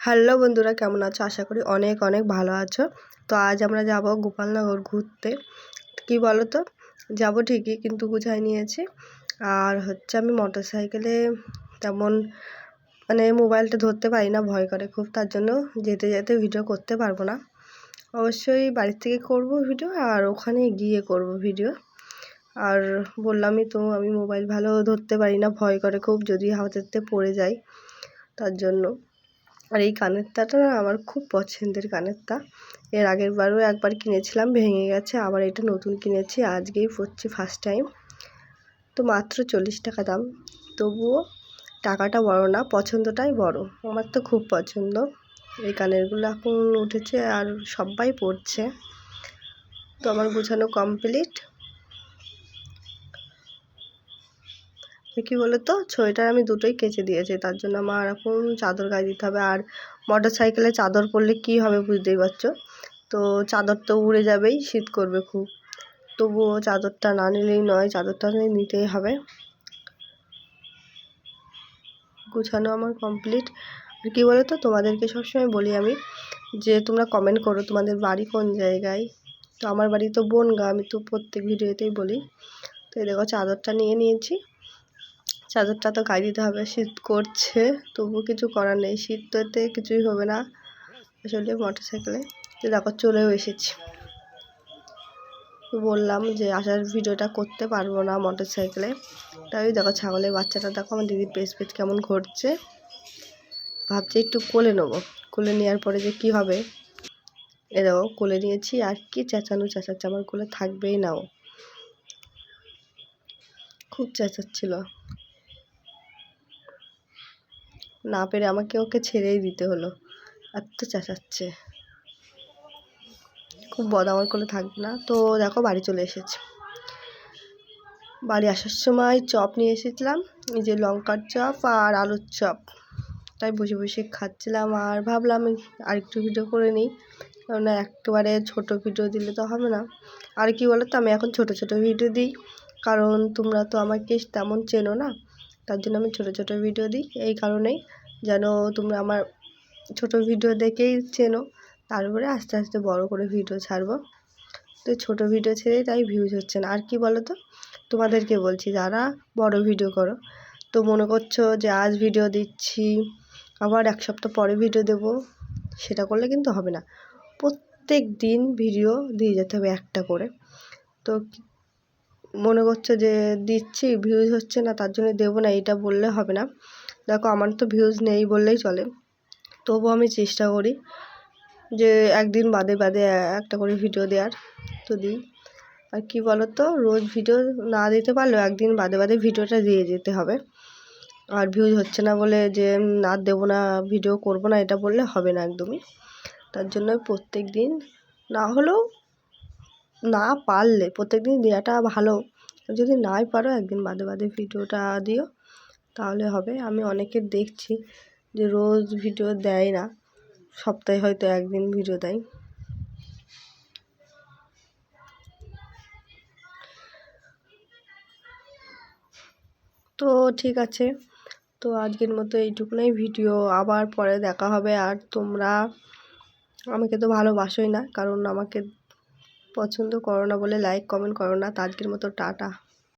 Hello বন্ধুরা, কেমন আছো? আশা করি অনেক অনেক ভালো আছো। তো আজ আমরা যাব গোপালনগর ঘুরতে। কি বলো তো, যাব ঠিকই, কিন্তু গুছাই নিয়েছি। আর আমি মোটর সাইকেলে তেমন মোবাইলটা ধরতে পারি না, ভয় করে খুব, তার জন্য যেতে যেতে ভিডিও করতে পারবো না। অবশ্যই বাড়ির থেকে করব ভিডিও, আর ওখানে গিয়ে করব ভিডিও। আর বললামই তো, আমি মোবাইল ভালো ধরতে পারি না, ভয় করে খুব, যদি হাতেতে পড়ে যায়, তার জন্য। আর এই কানেরটাটা না আমার খুব পছন্দের কানেরটা। এর আগের বারও একবার কিনেছিলাম, ভেঙে গেছে, আবার এটা নতুন কিনেছি, আজকেই পরছি ফার্স্ট টাইম। তো মাত্র 40 টাকা দাম, তবুও টাকাটা বড় না, পছন্দটাই বড়। আমার তো খুব পছন্দ। এই কানেরগুলো এখন উঠেছে আর সবাই পরছে। তো আমার গোছানো কমপ্লিট। কি বলো তো, সোয়েটার আমি দুটোই কেচে দিয়েছি, তার জন্য আমার এখন চাদর গায়ে দিতে হবে। আর মোটর সাইকেলে চাদর পরলে কি হবে বুঝতেই পারছো। তো চাদর তো উড়ে যাবেই, শীত করবে খুব, তবুও চাদরটা না নিলেই নয়, চাদরটা নিতেই হবে। গুছানো আমার কমপ্লিট। আর কী বলো তো, তোমাদেরকে সবসময় বলি আমি, যে তোমরা কমেন্ট করো তোমাদের বাড়ি কোন জায়গায়। তো আমার বাড়ি তো বনগাঁ, আমি তো প্রত্যেক ভিডিওতেই বলি। তো এই দেখো, চাদরটা নিয়ে নিয়েছি। চাদরটা তো গায়ে দিতে হবে, শীত করছে, তবু কিছু করার নেই, শীত তো এতে কিছুই হবে না আসলে মোটর সাইকেলে। তো দেখো, চলেও এসেছি। বললাম যে আসার ভিডিওটা করতে পারবো না মোটর সাইকেলে, তাই দেখো ছাগলের বাচ্চাটা দেখো, আমার দিদির পেছ পেছ কেমন ঘুরছে। ভাবছি একটু কোলে নেবো, কোলে নেওয়ার পরে যে কি হবে। এ দেখো, কোলে নিয়েছি, আর কি চেঁচাচ্ছে, আমার কোলে থাকবেই না, ও খুব চেঁচাচ্ছিল, না পেরে আমাকে ওকে ছেড়েই দিতে হলো, এত চেঁচাচ্ছে, খুব বদ, আমার কোলে থাকবে না। তো দেখো, বাড়ি চলে এসেছি। বাড়ি আসার সময় চপ নিয়ে এসেছিলাম, এই যে লঙ্কার চপ আর আলুর চপ, তাই বসে বসে খাচ্ছিলাম। আর ভাবলাম আর একটু ভিডিও করে নিই, কেননা একেবারে ছোটো ভিডিও দিলে তো হবে না। আর কি বলো তো, আমি এখন ছোট ছোট ভিডিও দিই, কারণ তোমরা তো আমাকে তেমন চেনো না, তার জন্য আমি ছোট ছোট ভিডিও দিই। এই কারণেই যেন তোমরা আমার ছোট ভিডিও দেখেই চেনো, তারপরে আস্তে আস্তে বড় করে ভিডিও ছাড়বো। তো ছোট ভিডিও ছেড়েই তাই ভিউজ হচ্ছে না। আর কি বলো তো, তোমাদেরকে বলছি, যারা বড় ভিডিও করো, তো মনে করছো যে আজ ভিডিও দিচ্ছি, আবার এক সপ্তাহ পরে ভিডিও দেব, সেটা করলে কিন্তু হবে না। প্রত্যেক দিন ভিডিও দিয়ে যেতে হবে একটা করে। তো মনে করছো যে দিচ্ছি, ভিউজ হচ্ছে না, তার জন্য দেবো না, এটা বললে হবে না। দেখো, আমার তো ভিউজ নেই বললেই চলে, তবুও আমি চেষ্টা করি যে একদিন বাদে বাদে একটা করে ভিডিও দেওয়ার, তো দিই। আর কি বলো তো, রোজ ভিডিও না দিতে পারলেও একদিন বাদে বাদে ভিডিওটা দিয়ে যেতে হবে। আর ভিউজ হচ্ছে না বলে যে না দেবো না, ভিডিও করব না, এটা বললে হবে না একদমই। তার জন্য প্রত্যেক দিন না হলেও, না পারলে প্রত্যেক দিন দেওয়াটা ভালো। যদি নাই পারো, একদিন বাদে বাদে ভিডিওটা দিও, তাহলে হবে। আমি অনেকের দেখছি যে রোজ ভিডিও দেয় না, সপ্তাহে হয়তো একদিন ভিডিও দেয়। তো ঠিক আছে, তো আজকের মতো এইটুকুনাই ভিডিও, আবার পরে দেখা হবে। আর তোমরা আমাকে তো ভালোবাসোই না, কারণ আমাকে পছন্দ করো না বলে লাইক কমেন্ট করো না। তো আজকের মতো টাটা।